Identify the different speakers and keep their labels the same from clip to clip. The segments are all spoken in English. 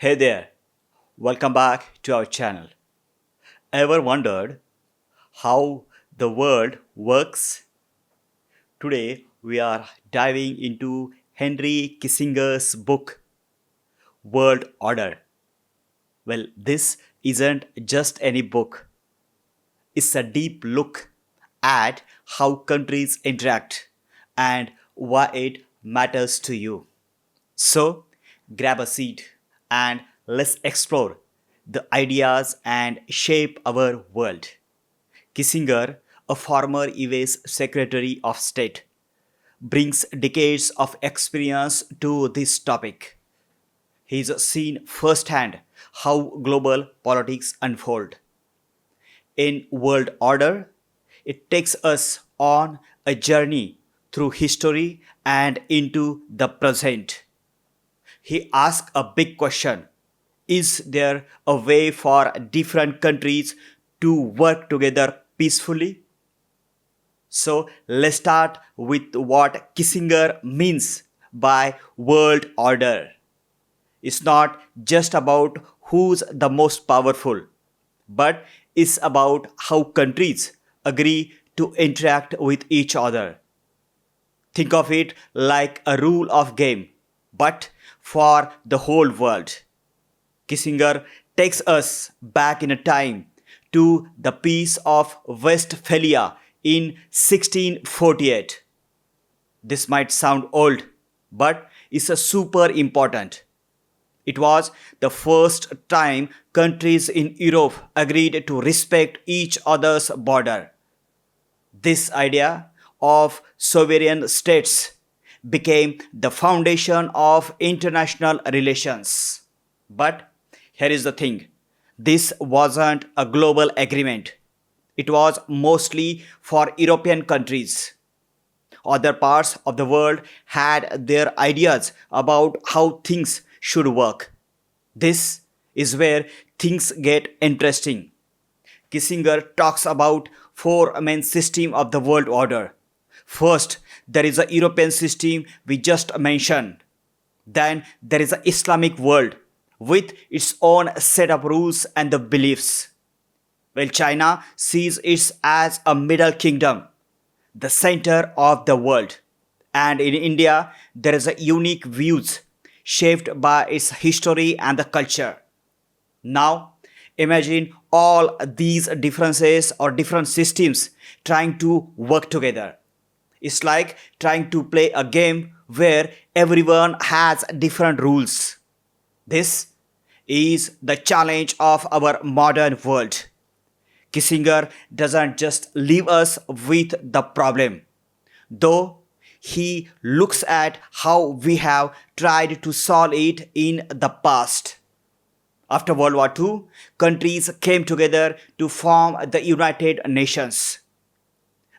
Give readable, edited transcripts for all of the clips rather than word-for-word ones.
Speaker 1: Hey there, welcome back to our channel. Ever wondered how the world works? Today we are diving into Henry Kissinger's book, World Order. Well, this isn't just any book, it's a deep look at how countries interact and why it matters to you. So, grab a seat and let's explore the ideas and shape our world. Kissinger, a former US Secretary of State, brings decades of experience to this topic. He's seen firsthand how global politics unfold. In World Order, it takes us on a journey through history and into the present. He asked a big question. Is there a way for different countries to work together peacefully? So let's start with what Kissinger means by world order. It's not just about who's the most powerful, but it's about how countries agree to interact with each other. Think of it like a rule of game, but for the whole world. Kissinger takes us back in a time to the Peace of Westphalia in 1648. This might sound old, but it's a super important. It was the first time countries in Europe agreed to respect each other's border. This idea of sovereign states became the foundation of international relations. But here is the thing, this wasn't a global agreement. It was mostly for European countries. Other parts of the world had their ideas about how things should work. This is where things get interesting. Kissinger talks about four main systems of the world order. First, there is a European system we just mentioned. Then there is a Islamic world with its own set of rules and the beliefs. Well, China sees it as a middle kingdom, the center of the world. And in India, there is a unique views shaped by its history and the culture. Now, imagine all these differences or different systems trying to work together. It's like trying to play a game where everyone has different rules. This is the challenge of our modern world. Kissinger doesn't just leave us with the problem, though he looks at how we have tried to solve it in the past. After World War II, countries came together to form the United Nations.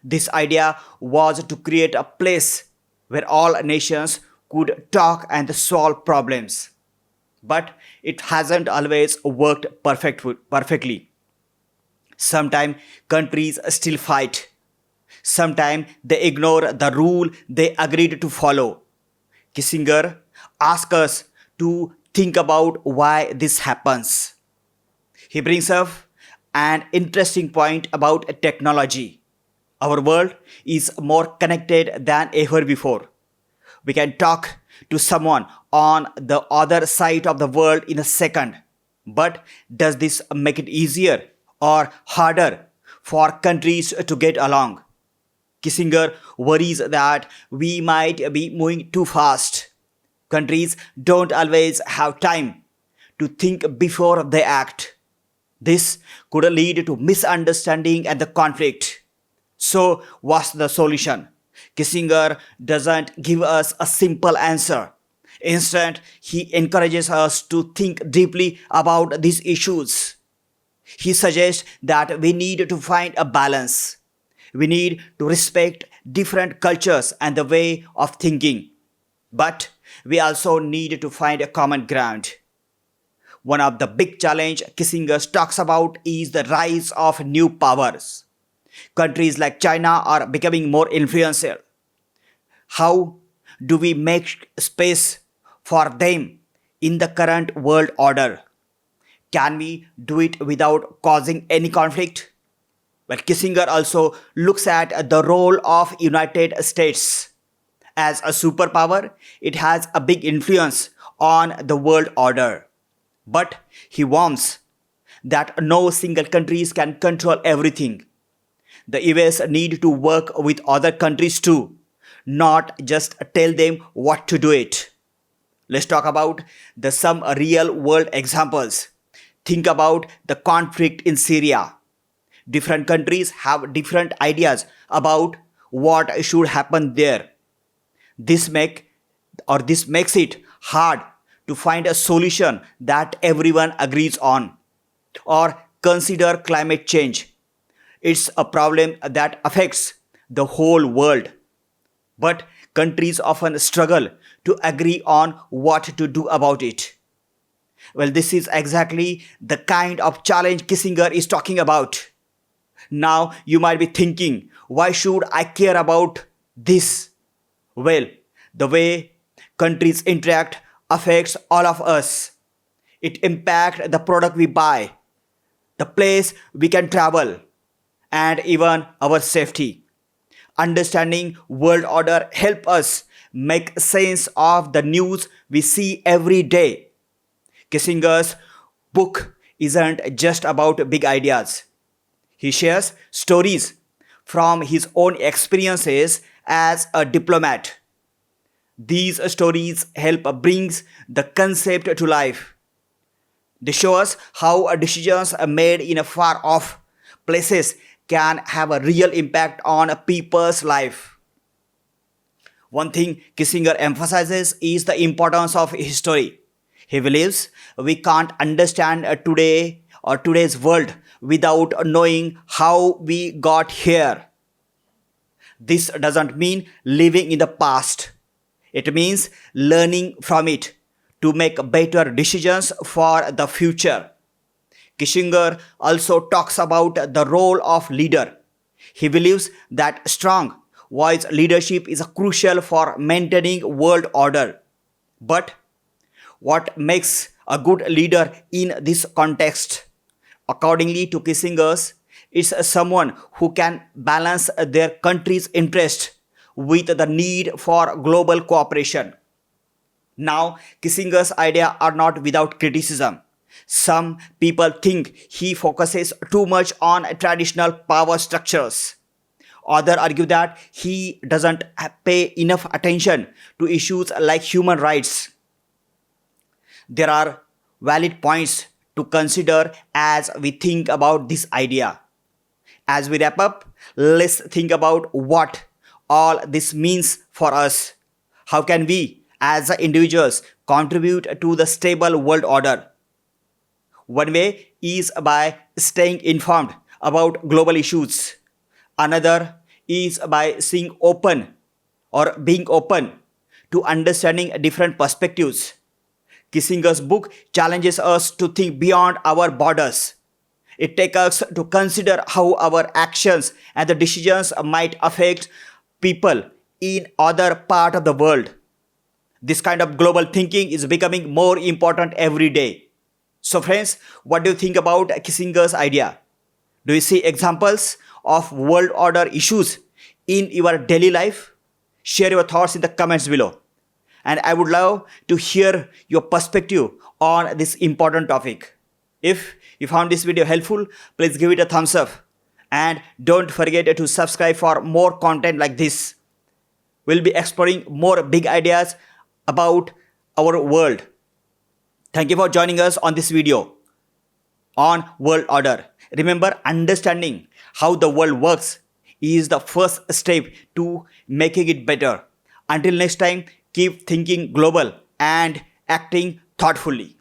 Speaker 1: This idea was to create a place where all nations could talk and solve problems. But it hasn't always worked perfectly. Sometimes countries still fight. Sometimes they ignore the rule they agreed to follow. Kissinger asks us to think about why this happens. He brings up an interesting point about technology. Our world is more connected than ever before. We can talk to someone on the other side of the world in a second. But does this make it easier or harder for countries to get along? Kissinger worries that we might be moving too fast. Countries don't always have time to think before they act. This could lead to misunderstanding and the conflict. So, what's the solution? Kissinger doesn't give us a simple answer. Instead, he encourages us to think deeply about these issues. He suggests that we need to find a balance. We need to respect different cultures and the way of thinking. But we also need to find a common ground. One of the big challenges Kissinger talks about is the rise of new powers. Countries like China are becoming more influential. How do we make space for them in the current world order? Can we do it without causing any conflict? Well, Kissinger also looks at the role of United States. As a superpower, it has a big influence on the world order. But he warns that no single countries can control everything. The US need to work with other countries too, not just tell them what to do it. Let's talk about some real world examples. Think about the conflict in Syria. Different countries have different ideas about what should happen there. This makes it hard to find a solution that everyone agrees on. Or consider climate change. It's a problem that affects the whole world. But countries often struggle to agree on what to do about it. Well, this is exactly the kind of challenge Kissinger is talking about. Now you might be thinking, why should I care about this? Well, the way countries interact affects all of us. It impacts the product we buy, the place we can travel, and even our safety. Understanding world order help us make sense of the news we see every day. Kissinger's book isn't just about big ideas. He shares stories from his own experiences as a diplomat. These stories help bring the concept to life. They show us how decisions made in far off places can have a real impact on a people's life. One thing Kissinger emphasizes is the importance of history. He believes we can't understand today's world without knowing how we got here. This doesn't mean living in the past. It means learning from it to make better decisions for the future. Kissinger also talks about the role of leader. He believes that strong, wise leadership is crucial for maintaining world order. But what makes a good leader in this context? Accordingly to Kissinger's, is someone who can balance their country's interest with the need for global cooperation. Now, Kissinger's ideas are not without criticism. Some people think he focuses too much on traditional power structures. Others argue that he doesn't pay enough attention to issues like human rights. There are valid points to consider as we think about this idea. As we wrap up, let's think about what all this means for us. How can we, as individuals, contribute to the stable world order? One way is by staying informed about global issues. Another is by being open to understanding different perspectives. Kissinger's book challenges us to think beyond our borders. It takes us to consider how our actions and the decisions might affect people in other parts of the world. This kind of global thinking is becoming more important every day. So friends, what do you think about Kissinger's idea? Do you see examples of world order issues in your daily life? Share your thoughts in the comments below. And I would love to hear your perspective on this important topic. If you found this video helpful, please give it a thumbs up. And don't forget to subscribe for more content like this. We'll be exploring more big ideas about our world. Thank you for joining us on this video on world order. Remember, understanding how the world works is the first step to making it better. Until next time, keep thinking global and acting thoughtfully.